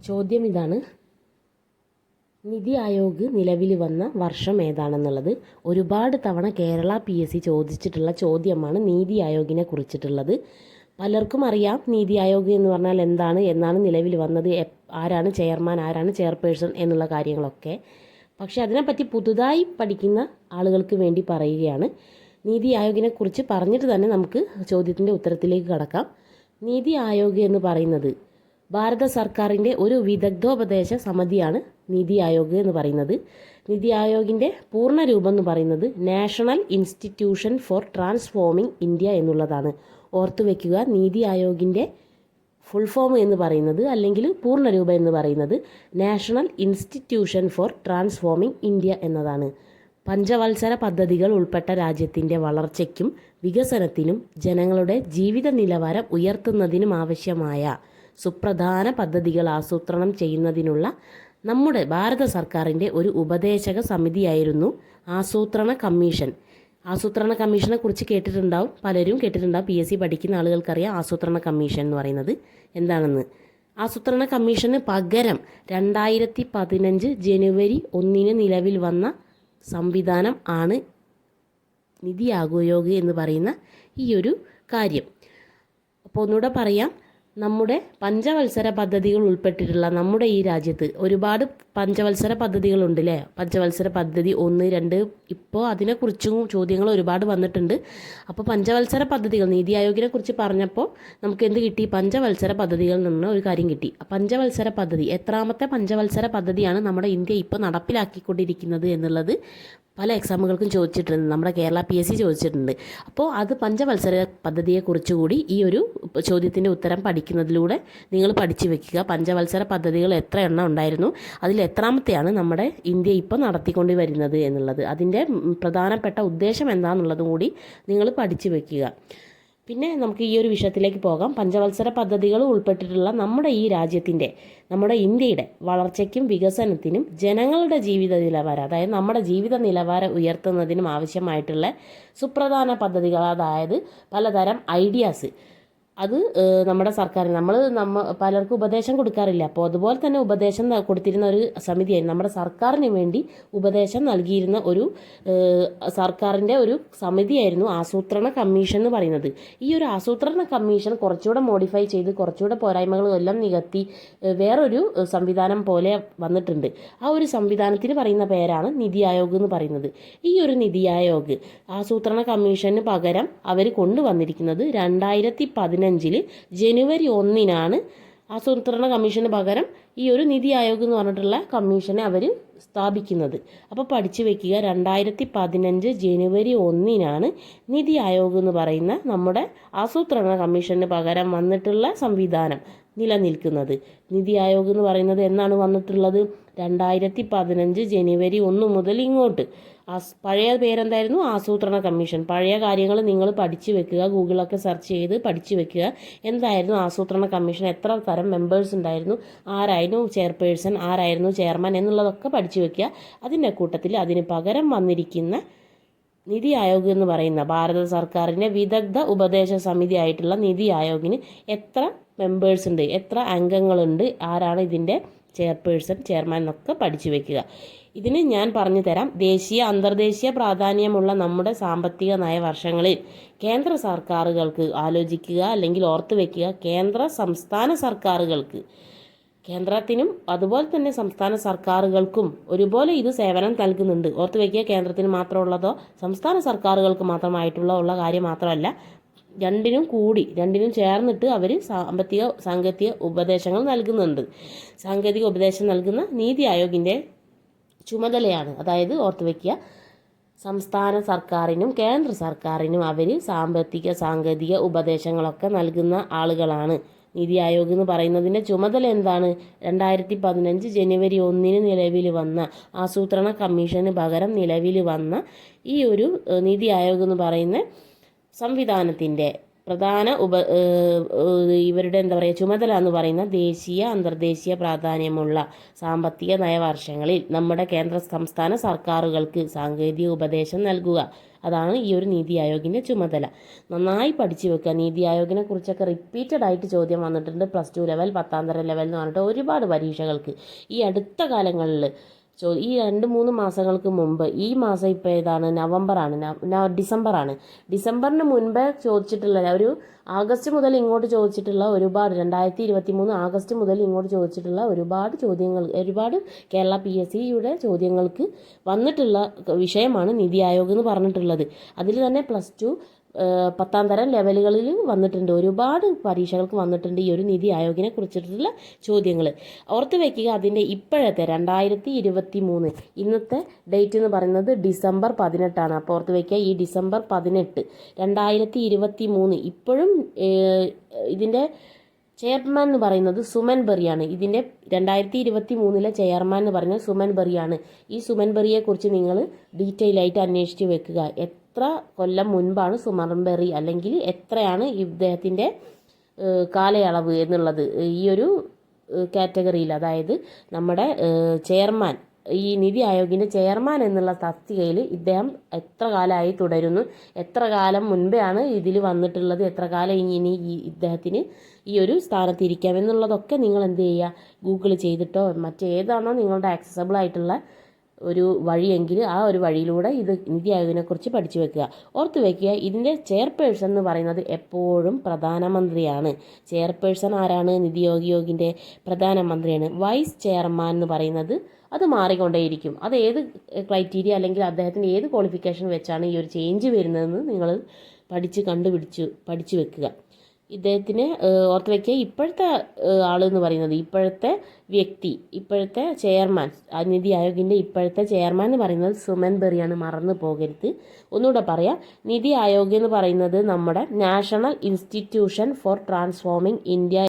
ചോദ്യം ഇതാണ്: നിതി ആയോഗ് നിലവിൽ വന്ന വർഷം ഏതാണെന്നുള്ളത്. ഒരുപാട് തവണ കേരള PSC ചോദിച്ചിട്ടുള്ള ചോദ്യമാണ് നീതി ആയോഗിനെ കുറിച്ചിട്ടുള്ളത്. പലർക്കും അറിയാം നീതി ആയോഗ് എന്ന് പറഞ്ഞാൽ എന്താണ്, എന്നാണ് നിലവിൽ വന്നത്, ആരാണ് ചെയർമാൻ, ആരാണ് ചെയർപേഴ്സൺ എന്നുള്ള കാര്യങ്ങളൊക്കെ. പക്ഷേ അതിനെപ്പറ്റി പുതുതായി പഠിക്കുന്ന ആളുകൾക്ക് വേണ്ടി പറയുകയാണ്. നീതി ആയോഗിനെ കുറിച്ച് പറഞ്ഞിട്ട് തന്നെ നമുക്ക് ചോദ്യത്തിൻ്റെ ഉത്തരത്തിലേക്ക് കടക്കാം. നീതി ആയോഗ് എന്ന് പറയുന്നത് ഭാരത സർക്കാരിൻ്റെ ഒരു വിദഗ്ധോപദേശ സമിതിയാണ് നീതി ആയോഗ് എന്ന് പറയുന്നത്. നീതി ആയോഗിൻ്റെ പൂർണ്ണ രൂപം എന്ന് പറയുന്നത് national institution for transforming India എന്നുള്ളതാണ്. ഓർത്തു വയ്ക്കുക, നീതി ആയോഗിൻ്റെ ഫുൾ ഫോം എന്ന് പറയുന്നത് അല്ലെങ്കിൽ പൂർണ്ണ രൂപം എന്ന് പറയുന്നത് national institution for transforming India എന്നതാണ്. പഞ്ചവത്സര പദ്ധതികൾ ഉൾപ്പെട്ട രാജ്യത്തിൻ്റെ വളർച്ചയ്ക്കും വികസനത്തിനും ജനങ്ങളുടെ ജീവിത നിലവാരം ഉയർത്തുന്നതിനും ആവശ്യമായ സുപ്രധാന പദ്ധതികൾ ആസൂത്രണം ചെയ്യുന്നതിനുള്ള നമ്മുടെ ഭാരത സർക്കാരിൻ്റെ ഒരു ഉപദേശക സമിതിയായിരുന്നു ആസൂത്രണ കമ്മീഷൻ. ആസൂത്രണ കമ്മീഷനെ കുറിച്ച് കേട്ടിട്ടുണ്ടാവും, പലരും കേട്ടിട്ടുണ്ടാവും. PSC പഠിക്കുന്ന ആളുകൾക്കറിയാം ആസൂത്രണ കമ്മീഷൻ എന്ന് പറയുന്നത് എന്താണെന്ന്. ആസൂത്രണ കമ്മീഷന് പകരം 2015 ജനുവരി 1 നിലവിൽ വന്ന സംവിധാനം ആണ് നിതി ആയോഗ് എന്ന് പറയുന്ന ഈ ഒരു കാര്യം. അപ്പോൾ ഒന്നുകൂടെ പറയാം, നമ്മുടെ പഞ്ചവത്സര പദ്ധതികൾ ഉൾപ്പെട്ടിട്ടുള്ള നമ്മുടെ ഈ രാജ്യത്ത് ഒരുപാട് പഞ്ചവത്സര പദ്ധതികളുണ്ട് അല്ലേ. പഞ്ചവത്സര പദ്ധതി 1, 2, ഇപ്പോൾ അതിനെക്കുറിച്ചും ചോദ്യങ്ങൾ ഒരുപാട് വന്നിട്ടുണ്ട്. അപ്പോൾ പഞ്ചവത്സര പദ്ധതികൾ നീതി ആയോഗിനെ കുറിച്ച് പറഞ്ഞപ്പോൾ നമുക്ക് എന്ത് കിട്ടി? പഞ്ചവത്സര പദ്ധതികളിൽ നിന്ന് ഒരു കാര്യം കിട്ടി. പഞ്ചവത്സര പദ്ധതി എത്രാമത്തെ പഞ്ചവത്സര പദ്ധതിയാണ് നമ്മുടെ ഇന്ത്യ ഇപ്പോൾ നടപ്പിലാക്കിക്കൊണ്ടിരിക്കുന്നത് എന്നുള്ളത് പല എക്സാമുകൾക്കും ചോദിച്ചിട്ടുണ്ട്. നമ്മുടെ കേരള PSC ചോദിച്ചിട്ടുണ്ട്. അപ്പോൾ അത് പഞ്ചവത്സര പദ്ധതിയെക്കുറിച്ച് കൂടി ഈ ഒരു ചോദ്യത്തിൻ്റെ ഉത്തരം പഠിക്കുന്നതിലൂടെ നിങ്ങൾ പഠിച്ചു വെക്കുക. പഞ്ചവത്സര പദ്ധതികൾ എത്ര എണ്ണം ഉണ്ടായിരുന്നു, അതിൽ എത്രാമത്തെയാണ് നമ്മുടെ ഇന്ത്യ ഇപ്പോൾ നടത്തിക്കൊണ്ട് വരുന്നത് എന്നുള്ളത്, അതിൻ്റെ പ്രധാനപ്പെട്ട ഉദ്ദേശം എന്താണെന്നുള്ളതും കൂടി നിങ്ങൾ പഠിച്ചു വെക്കുക. പിന്നെ നമുക്ക് ഈ ഒരു വിഷയത്തിലേക്ക് പോകാം. പഞ്ചവത്സര പദ്ധതികൾ ഉൾപ്പെട്ടിട്ടുള്ള നമ്മുടെ ഈ രാജ്യത്തിൻ്റെ, നമ്മുടെ ഇന്ത്യയുടെ വളർച്ചയ്ക്കും വികസനത്തിനും ജനങ്ങളുടെ ജീവിത നിലവാരം, അതായത് നമ്മുടെ ജീവിത നിലവാരം ഉയർത്തുന്നതിനും ആവശ്യമായിട്ടുള്ള സുപ്രധാന പദ്ധതികൾ, അതായത് പലതരം ഐഡിയാസ്, അത് നമ്മുടെ സർക്കാർ പലർക്കും ഉപദേശം കൊടുക്കാറില്ല. അപ്പോൾ അതുപോലെ തന്നെ ഉപദേശം കൊടുത്തിരുന്ന ഒരു സമിതിയായിരുന്നു, നമ്മുടെ സർക്കാരിന് വേണ്ടി ഉപദേശം നൽകിയിരുന്ന ഒരു സർക്കാരിൻ്റെ ഒരു സമിതിയായിരുന്നു ആസൂത്രണ കമ്മീഷൻ എന്ന് പറയുന്നത്. ഈ ഒരു ആസൂത്രണ കമ്മീഷൻ കുറച്ചുകൂടെ മോഡിഫൈ ചെയ്ത് കുറച്ചുകൂടെ പോരായ്മകളും എല്ലാം നികത്തി വേറൊരു സംവിധാനം പോലെ വന്നിട്ടുണ്ട്. ആ ഒരു സംവിധാനത്തിന് പറയുന്ന പേരാണ് നിതി ആയോഗ് എന്ന് പറയുന്നത്. ഈ ഒരു നിതി ആയോഗ് ആസൂത്രണ കമ്മീഷന് പകരം അവർ കൊണ്ടുവന്നിരിക്കുന്നത് 2015 ജനുവരി 1 ആസൂത്രണ കമ്മീഷന് പകരം ഈ ഒരു നിതി ആയോഗ് എന്ന് പറഞ്ഞിട്ടുള്ള കമ്മീഷനെ അവർ സ്ഥാപിക്കുന്നത്. അപ്പോൾ പഠിച്ചു വെക്കുക, 2015 ജനുവരി 1 നിതി ആയോഗ് എന്ന് പറയുന്ന നമ്മുടെ ആസൂത്രണ കമ്മീഷന് പകരം വന്നിട്ടുള്ള സംവിധാനം നിലനിൽക്കുന്നത്. നിതി ആയോഗ് എന്ന് പറയുന്നത് എന്നാണ് വന്നിട്ടുള്ളത്? 2015 ജനുവരി 1 മുതൽ ഇങ്ങോട്ട്. പഴയ പേരെന്തായിരുന്നു? ആസൂത്രണ കമ്മീഷൻ. പഴയ കാര്യങ്ങൾ നിങ്ങൾ പഠിച്ചു വെക്കുക, ഗൂഗിളൊക്കെ സെർച്ച് ചെയ്ത് പഠിച്ചു വെക്കുക. എന്തായിരുന്നു ആസൂത്രണ കമ്മീഷൻ, എത്ര തരം മെമ്പേഴ്സ് ഉണ്ടായിരുന്നു, ആരായിരുന്നു ചെയർപേഴ്സൺ, ആരായിരുന്നു ചെയർമാൻ എന്നുള്ളതൊക്കെ പഠിച്ചു വെക്കുക. അതിൻ്റെ കൂട്ടത്തിൽ അതിന് പകരം വന്നിരിക്കുന്ന നിതി ആയോഗ് എന്ന് പറയുന്ന ഭാരത സർക്കാരിൻ്റെ വിദഗ്ധ ഉപദേശ സമിതി ആയിട്ടുള്ള നിതി ആയോഗിന് എത്ര മെമ്പേഴ്സ് ഉണ്ട്, എത്ര അംഗങ്ങളുണ്ട്, ആരാണ് ഇതിൻ്റെ ചെയർപേഴ്സൺ, ചെയർമാൻ എന്നൊക്കെ പഠിച്ചു വെക്കുക. ഇതിന് ഞാൻ പറഞ്ഞു തരാം. ദേശീയ അന്തർദേശീയ പ്രാധാന്യമുള്ള നമ്മുടെ സാമ്പത്തിക നയ വർഷങ്ങളിൽ കേന്ദ്ര സർക്കാരുകൾക്ക് ആലോചിക്കുക അല്ലെങ്കിൽ ഓർത്തു വയ്ക്കുക, കേന്ദ്ര സംസ്ഥാന സർക്കാരുകൾക്ക്, കേന്ദ്രത്തിനും അതുപോലെ തന്നെ സംസ്ഥാന സർക്കാരുകൾക്കും ഒരുപോലെ ഇത് സേവനം നൽകുന്നുണ്ട്. ഓർത്തു വയ്ക്കുക, കേന്ദ്രത്തിന് മാത്രമുള്ളതോ സംസ്ഥാന സർക്കാരുകൾക്ക് മാത്രമായിട്ടുള്ള കാര്യം മാത്രമല്ല, രണ്ടിനും ചേർന്നിട്ട് അവർ സാങ്കേതിക ഉപദേശങ്ങൾ നൽകുന്നുണ്ട്. സാങ്കേതിക ഉപദേശം നൽകുന്ന നീതി ആയോഗിൻ്റെ ചുമതലയാണ്. അതായത് ഓർത്തു വയ്ക്കുക, സംസ്ഥാന സർക്കാരിനും കേന്ദ്ര സർക്കാരിനും അവർ സാങ്കേതിക ഉപദേശങ്ങളൊക്കെ നൽകുന്ന ആളുകളാണ്. നീതി ആയോഗ് എന്ന് പറയുന്നതിൻ്റെ ചുമതല എന്താണ്? 2015 ജനുവരി 1 നിലവിൽ വന്ന ആസൂത്രണ കമ്മീഷന് പകരം നിലവിൽ വന്ന ഈ ഒരു നീതി ആയോഗ് എന്ന് പറയുന്ന സംവിധാനത്തിൻ്റെ പ്രധാന ഇവരുടെ എന്താ പറയുക ചുമതല എന്ന് പറയുന്ന ദേശീയ അന്തർദേശീയ പ്രാധാന്യമുള്ള സാമ്പത്തിക നയവർഷങ്ങളിൽ നമ്മുടെ കേന്ദ്ര സംസ്ഥാന സർക്കാരുകൾക്ക് സാങ്കേതിക ഉപദേശം നൽകുക. അതാണ് ഈ ഒരു നീതി ആയോഗിൻ്റെ ചുമതല. നന്നായി പഠിച്ചു വെക്കുക. നീതി ആയോഗിനെ കുറിച്ചൊക്കെ റിപ്പീറ്റഡ് ആയിട്ട് ചോദ്യം വന്നിട്ടുണ്ട്. +2 ലെവൽ, 10ാം തരം ലെവൽ എന്ന് പറഞ്ഞിട്ട് ഒരുപാട് പരീക്ഷകൾക്ക് ഈ അടുത്ത കാലങ്ങളിൽ ഈ 2-3 മാസങ്ങൾക്ക് മുമ്പ്, ഈ മാസം ഇപ്പോൾ ഏതാണ്, ഡിസംബറാണ്. ഡിസംബറിന് മുൻപേ ചോദിച്ചിട്ടുള്ള ഒരു ആഗസ്റ്റ് മുതൽ ഇങ്ങോട്ട് ചോദിച്ചിട്ടുള്ള ഒരുപാട് 2023 ആഗസ്റ്റ് മുതൽ ഇങ്ങോട്ട് ചോദിച്ചിട്ടുള്ള ഒരുപാട് ചോദ്യങ്ങൾ, ഒരുപാട് കേരള PSCയുടെ ചോദ്യങ്ങൾക്ക് വന്നിട്ടുള്ള വിഷയമാണ് നീതി ആയോഗ് എന്ന് പറഞ്ഞിട്ടുള്ളത്. അതിൽ തന്നെ +2 10ാം തരം ലെവലുകളിൽ വന്നിട്ടുണ്ട്. ഒരുപാട് പരീക്ഷകൾക്ക് വന്നിട്ടുണ്ട് ഈ ഒരു നീതി ആയോഗിനെ കുറിച്ചിട്ടുള്ള ചോദ്യങ്ങൾ. ഓർത്ത് വയ്ക്കുക. അതിൻ്റെ ഇപ്പോഴത്തെ 2023 ഇന്നത്തെ ഡേറ്റ് എന്ന് പറയുന്നത് ഡിസംബർ 18ആണ്. അപ്പോൾ ഓർത്ത് വയ്ക്കുക, ഈ ഡിസംബർ 18 2023 ഇപ്പോഴും ഇതിൻ്റെ ചെയർമാൻ എന്ന് പറയുന്നത് സുമൻ ബെറിയാണ്. ഇതിൻ്റെ 2023 ചെയർമാൻ എന്ന് പറയുന്നത് സുമൻ ബെറിയാണ്. ഈ സുമൻ ബെറിയെക്കുറിച്ച് നിങ്ങൾ ഡീറ്റെയിൽ ആയിട്ട് അന്വേഷിച്ച് വെക്കുക. എത്ര കൊല്ലം മുൻപാണ് സുമൻ ബെറി, അല്ലെങ്കിൽ എത്രയാണ് ഇദ്ദേഹത്തിൻ്റെ കാലയളവ് എന്നുള്ളത് ഈ ഒരു കാറ്റഗറിയിൽ, അതായത് നമ്മുടെ ചെയർമാൻ, ഈ നീതി ആയോഗിൻ്റെ ചെയർമാൻ എന്നുള്ള തസ്തികയിൽ ഇദ്ദേഹം എത്ര കാലമായി തുടരുന്നു, എത്ര കാലം മുൻപെയാണ് ഇതിൽ വന്നിട്ടുള്ളത്, എത്ര കാലം ഇനി ഇദ്ദേഹത്തിന് ഈ ഒരു സ്ഥാനത്തിരിക്കാം എന്നുള്ളതൊക്കെ നിങ്ങൾ എന്ത് ചെയ്യുക, ഗൂഗിൾ ചെയ്തിട്ടോ മറ്റേതാണോ നിങ്ങളുടെ ആക്സസബിൾ ആയിട്ടുള്ള ഒരു വഴിയെങ്കിൽ ആ ഒരു വഴിയിലൂടെ ഇത് നീതി ആയോഗിനെക്കുറിച്ച് പഠിച്ചു വെക്കുക. ഓർത്ത് വയ്ക്കുക, ഇതിൻ്റെ ചെയർപേഴ്സൺ എന്ന് പറയുന്നത് എപ്പോഴും പ്രധാനമന്ത്രിയാണ്. ചെയർപേഴ്സൺ ആരാണ്? നീതി ആയോഗിൻ്റെ പ്രധാനമന്ത്രിയാണ്. വൈസ് ചെയർമാൻ എന്ന് പറയുന്നത് അത് മാറിക്കൊണ്ടേയിരിക്കും. അത് ഏത് ക്രൈറ്റീരിയ അല്ലെങ്കിൽ അദ്ദേഹത്തിൻ്റെ ഏത് ക്വാളിഫിക്കേഷൻ വെച്ചാണ് ഈ ഒരു ചേഞ്ച് വരുന്നതെന്ന് നിങ്ങൾ പഠിച്ചു വെക്കുക. ഇദ്ദേഹത്തിന് ഓർത്ത് വയ്ക്കുക, ഇപ്പോഴത്തെ ആളെന്ന് പറയുന്നത്, ഇപ്പോഴത്തെ വ്യക്തി, ഇപ്പോഴത്തെ ചെയർമാൻ, നീതി ആയോഗിൻ്റെ ഇപ്പോഴത്തെ ചെയർമാൻ എന്ന് പറയുന്നത് സുമൻ ബെറിയാണ്. മറന്നു പോകരുത്. ഒന്നുകൂടെ പറയാം, നീതി ആയോഗ് എന്ന് പറയുന്നത് നമ്മുടെ national institution for transforming India